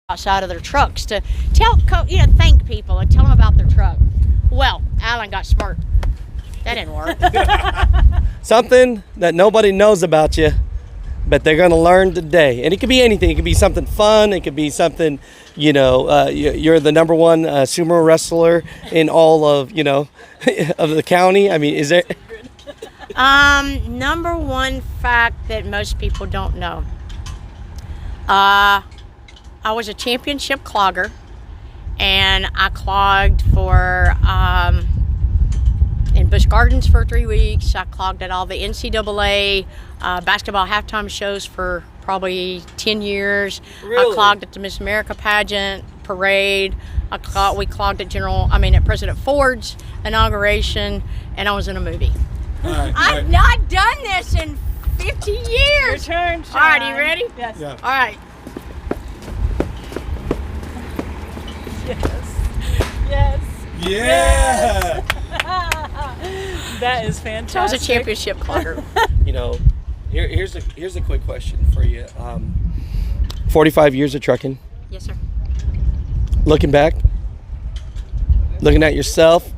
outside of their trucks to thank people and tell them about their truck. Well, Alan got smart. That didn't work. Something that nobody knows about you, but they're going to learn today. And it could be anything. It could be something fun. It could be something, you're the number one sumo wrestler in all of, of the county. I mean, is there... Number one fact that most people don't know. I was a championship clogger, and I clogged for in Busch Gardens for 3 weeks. I clogged at all the NCAA basketball halftime shows for probably 10 years. Really? I clogged at the Miss America pageant parade. We clogged at President Ford's inauguration, and I was in a movie. All right, I've not done this in 50 years. Your turn, Sean. All right, are you ready? Yes. Yeah. All right. Yes. Yeah. That is fantastic. So I was a championship clogger. Here's a quick question for you. 45 years of trucking. Yes, sir. Looking back, looking at yourself,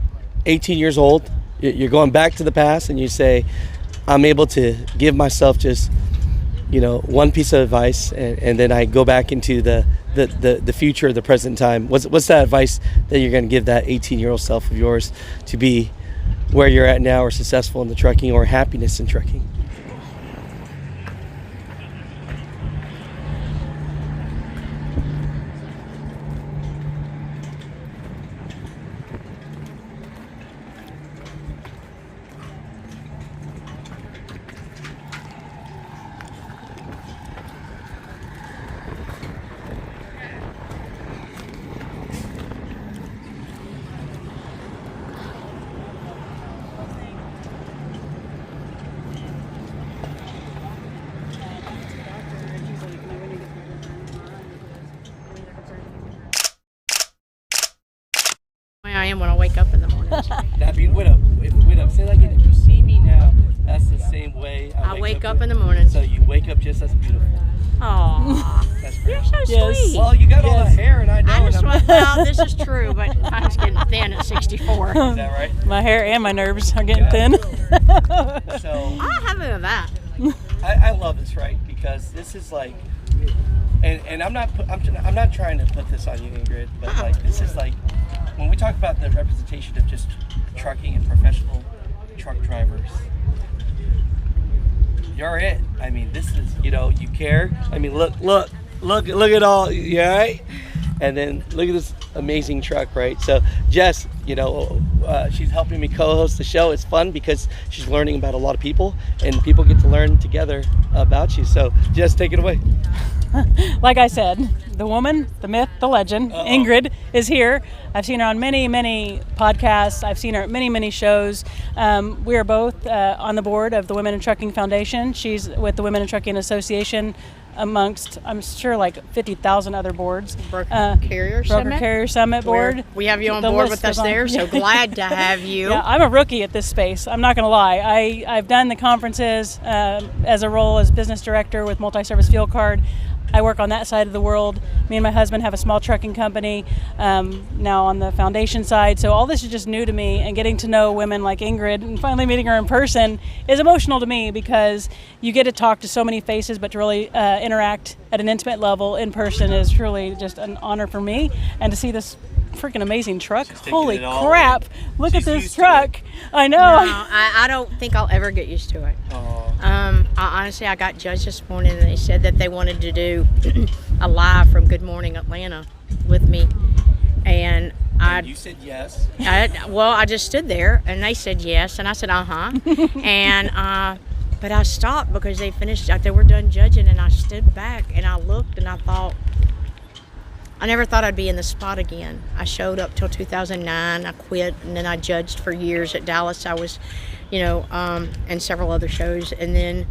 18 years old, you're going back to the past and you say, I'm able to give myself just, one piece of advice, and then I go back into the future, the present time. What's that advice that you're going to give that 18-year-old self of yours to be where you're at now, or successful in the trucking, or happiness in trucking? I am when I wake up in the morning. Wait up. Say that again. If you see me now, that's the same way I wake up in the morning. So you wake up just as beautiful. Aw, That's great. you're so Yes. sweet. Well, you got all the hair, and I know. Well, this is true, but I was getting thin at 64. Is that right? My hair and my nerves are getting thin. So I'll have it with that. I love this, right? Because this is like, and I'm not trying to put this on you, Ingrid, but like this is like when we talk about the representation of just trucking and professional truck drivers. You're it. I mean, this is, you care. I mean, look at all, yeah, right? And then look at this amazing truck, right? So Jess, she's helping me co-host the show. It's fun because she's learning about a lot of people, and people get to learn together about you. So Jess, take it away. Like I said, the woman, the myth, the legend, Ingrid is here. I've seen her on many, many podcasts. I've seen her at many, many shows. We are both on the board of the Women in Trucking Foundation. She's with the Women in Trucking Association, amongst, I'm sure, like 50,000 other boards. Broker Carrier Summit board. We have you on The board list with us goes on. there, so glad to have you. Yeah, I'm a rookie at this space. I'm not going to lie. I've done the conferences as a role as business director with Multi-Service Fuel Card. I work on that side of the world. Me and my husband have a small trucking company now on the foundation side. So all this is just new to me, and getting to know women like Ingrid and finally meeting her in person is emotional to me, because you get to talk to so many faces, but to really interact at an intimate level in person is truly just an honor for me. And to see this freaking amazing truck. Holy crap. Look at this truck. I know. No, I don't think I'll ever get used to it. I got judged this morning, and they said that they wanted to do a live from Good Morning Atlanta with me, and you said yes. I just stood there, and they said yes, and I said and but I stopped because they finished. They were done judging, and I stood back and I looked and I thought, I never thought I'd be in the spot again. I showed up till 2009. I quit, and then I judged for years at Dallas. I was, and several other shows, and then,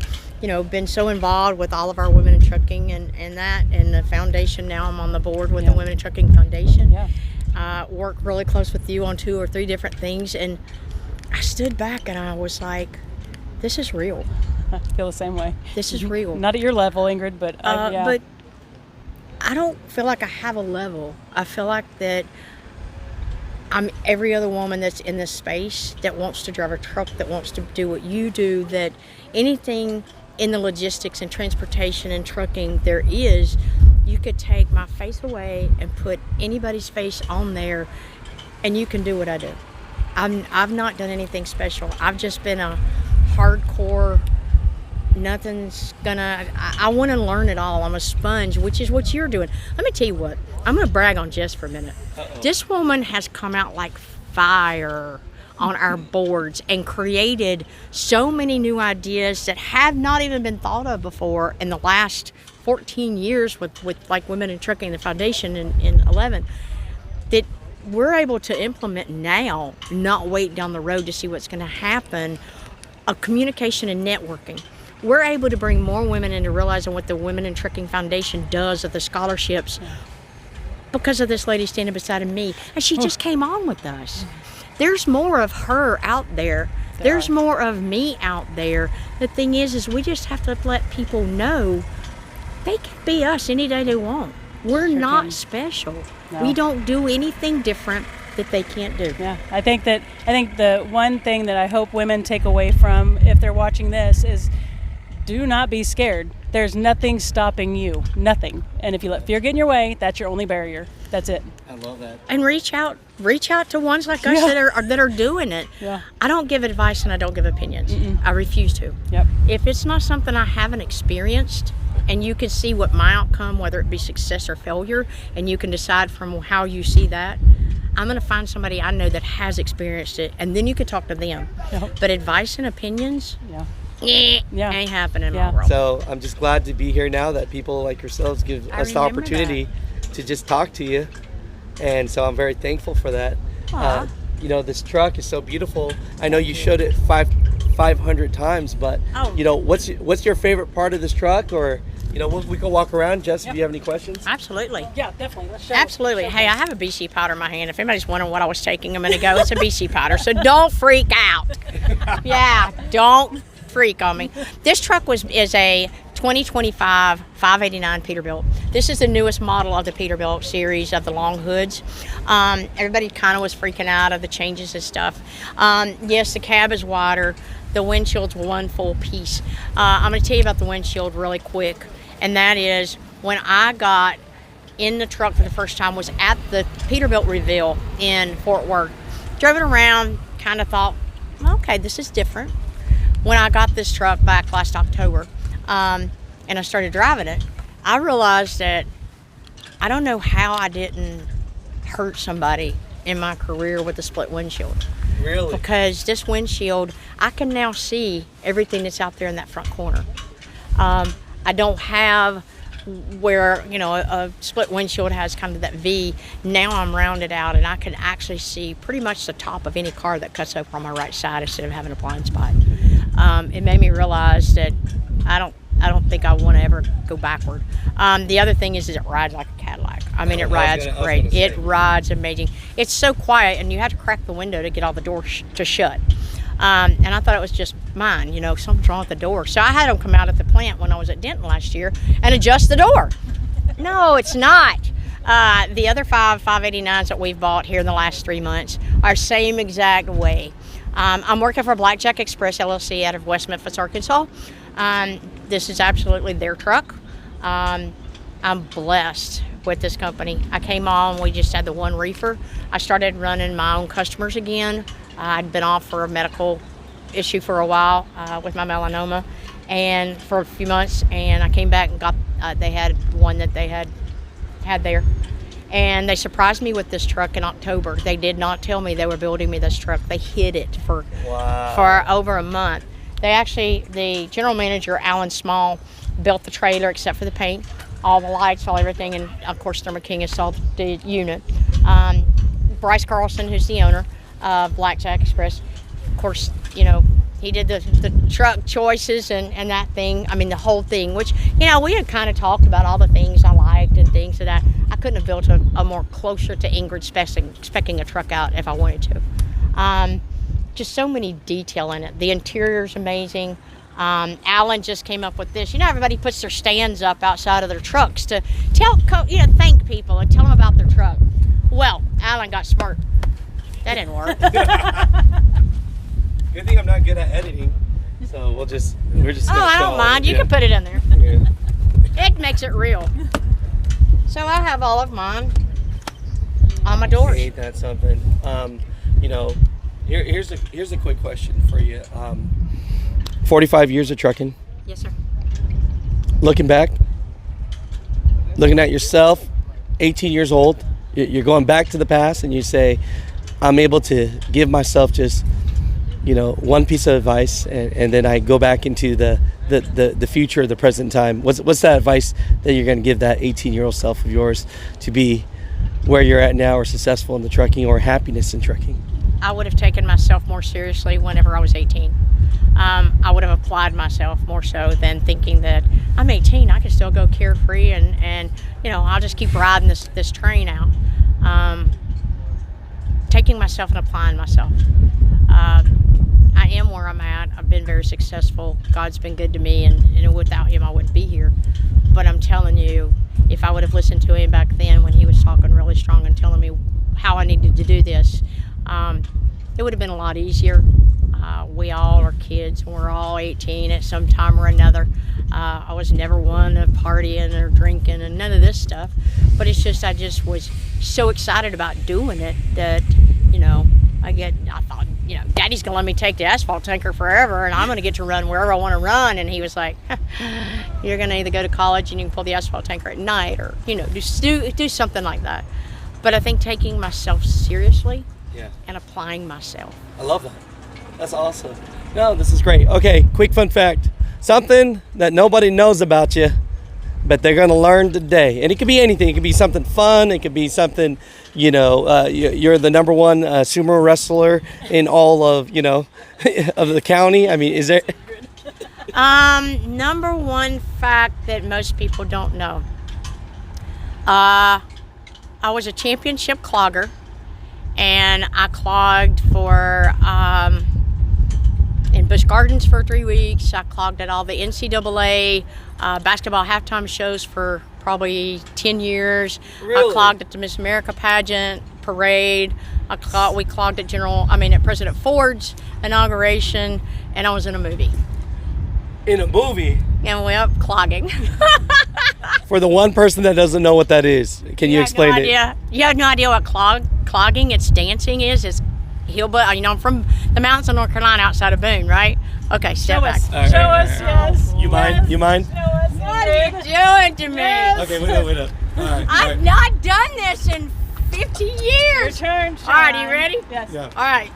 been so involved with all of our Women in Trucking and the foundation. Now I'm on the board with the Women in Trucking Foundation. Yeah. Work really close with you on 2 or 3 different things, and I stood back and I was like, this is real. I feel the same way. This is real. Not at your level, Ingrid, but yeah. But I don't feel like I have a level. I feel like that I'm every other woman that's in this space that wants to drive a truck, that wants to do what you do, that anything in the logistics and transportation and trucking there is, you could take my face away and put anybody's face on there and you can do what I do. I've not done anything special. I've just been a hardcore, nothing's gonna, I want to learn it all. I'm a sponge, which is what you're doing. Let me tell you what, I'm gonna brag on Jess for a minute. This woman has come out like fire on our boards and created so many new ideas that have not even been thought of before in the last 14 years with like Women in Trucking, the foundation in 11, that we're able to implement now, not wait down the road to see what's going to happen. A communication and networking. We're able to bring more women into realizing what the Women in Trucking Foundation does of the scholarships because of this lady standing beside me. And she just came on with us. There's more of her out there. There's more of me out there. The thing is we just have to let people know they can be us any day they want. We're not special. No. We don't do anything different that they can't do. Yeah, I think the one thing that I hope women take away from if they're watching this is do not be scared. There's nothing stopping you, nothing. And if you let fear get in your way, that's your only barrier. That's it. I love that. And reach out to ones like us that are doing it. Yeah. I don't give advice and I don't give opinions. I refuse to. Yep. If it's not something I haven't experienced, and you can see what my outcome, whether it be success or failure, and you can decide from how you see that, I'm going to find somebody I know that has experienced it, and then you can talk to them. Yep. But advice and opinions, ain't happening in my world. So I'm just glad to be here now that people like yourselves give us the opportunity to just talk to you. And so I'm very thankful for that. You know, this truck is so beautiful. I know you showed it 500 times, but you know, what's your favorite part of this truck? Or you know, we can walk around. Jess, if you have any questions. Absolutely. Yeah, definitely. Let's show Absolutely. Hey, I have a BC powder in my hand. If anybody's wondering what I was taking a minute ago, it's a BC powder. So don't freak out. Yeah, don't freak on me. This truck is a 2025 589 Peterbilt. This is the newest model of the Peterbilt series of the long hoods. Everybody kind of was freaking out of the changes and stuff. Yes, the cab is wider. The windshield's one full piece. I'm going to tell you about the windshield really quick. And that is when I got in the truck for the first time was at the Peterbilt reveal in Fort Worth. Drove it around, kind of thought, okay, this is different. When I got this truck back last October and I started driving it, I realized that I don't know how I didn't hurt somebody in my career with a split windshield. Really? Because this windshield, I can now see everything that's out there in that front corner. I don't have where, you know, a split windshield has kind of that V. Now I'm rounded out and I can actually see pretty much the top of any car that cuts over on my right side instead of having a blind spot. It made me realize that I don't think I want to ever go backward. The other thing is it rides like a Cadillac. I mean, it rides great. It rides amazing. It's so quiet, and you have to crack the window to get all the doors to shut. And I thought it was just mine, you know, something's wrong with the door. So I had them come out at the plant when I was at Denton last year and adjust the door. No, it's not. The other 589s that we've bought here in the last 3 months are same exact way. I'm working for Blackjack Express LLC out of West Memphis, Arkansas. This is absolutely their truck. I'm blessed with this company. I came on, we just had the one reefer. I started running my own customers again. I'd been off for a medical issue for a while with my melanoma and for a few months, and I came back and got, they had one that they had there. And they surprised me with this truck in October. They did not tell me they were building me this truck. They hid it for over a month. They actually, the general manager, Alan Small, built the trailer except for the paint, all the lights, all everything, and of course Thermo King installed the unit. Bryce Carlson, who's the owner of Blackjack Express, of course, you know, he did the truck choices and that thing, I mean the whole thing, which, you know, we had kind of talked about all the things I liked and things that I couldn't have built a more closer to Ingrid specking a truck out if I wanted to. Just so many detail in it. The interior's amazing. Alan just came up with this. You know, everybody puts their stands up outside of their trucks to thank people and tell them about their truck. Well, Alan got smart. That didn't work. Good thing I'm not good at editing, so we're just. I don't mind. You can put it in there. Yeah. It makes it real. So I have all of mine on my doors. Ain't that something? Here's a quick question for you. 45 years of trucking. Yes, sir. Looking back, looking at yourself, 18 years old, you're going back to the past and you say, I'm able to give myself just, one piece of advice, and then I go back into the future, the present time. What's that advice that you're going to give that 18-year-old self of yours to be where you're at now, or successful in the trucking, or happiness in trucking? I would have taken myself more seriously whenever I was 18. I would have applied myself more so than thinking that I'm 18, I can still go carefree and I'll just keep riding this train out. Taking myself and applying myself. I am where I'm at. I've been very successful. God's been good to me, and without him I wouldn't be here. But I'm telling you, if I would have listened to him back then when he was talking really strong and telling me how I needed to do this, it would have been a lot easier. We all are kids. We're all 18 at some time or another. I was never one of partying or drinking and none of this stuff. But it's just, I just was so excited about doing it that, I thought, Daddy's going to let me take the asphalt tanker forever, and I'm going to get to run wherever I want to run. And he was like, you're going to either go to college and you can pull the asphalt tanker at night, or, do something like that. But I think taking myself seriously and applying myself. I love that. That's awesome. No, this is great. Okay, quick fun fact. Something that nobody knows about you, but they're going to learn today. And it could be anything. It could be something fun. It could be something, you're the number one sumo wrestler in all of, of the county. I mean, is there... Number one fact that most people don't know. I was a championship clogger, and I clogged for... in Busch Gardens for 3 weeks. I clogged at all the NCAA basketball halftime shows for probably 10 years. Really? I clogged at the Miss America pageant parade. We clogged at President Ford's inauguration, and I was in a movie. In a movie? And we up clogging. For the one person that doesn't know what that is, can you explain it? You have no idea what clogging, it's dancing is. It's I'm from the mountains of North Carolina outside of Boone, right? Okay, step back. Show us, yes. You mind? You mind? Show us. What are you doing to me? Yes. Okay, wait up. All right. I've not done this in 50 years. Your turn, Sean. All right, are you ready? Yes. Yeah. All right.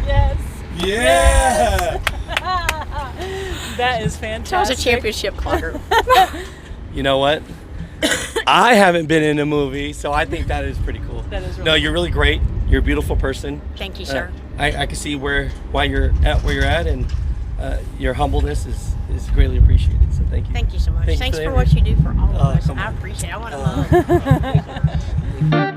Yes. Yeah! That is I was fantastic. a championship clogger. You know what? I haven't been in a movie, so I think that is pretty cool. That is really No, you're really great. You're a beautiful person. Thank you, sir. I can see why you're at where you're at, and your humbleness is greatly appreciated. So thank you. Thank you so much. Thanks Thanks for for the what you do for all of us. come I on. appreciate it. I want to love.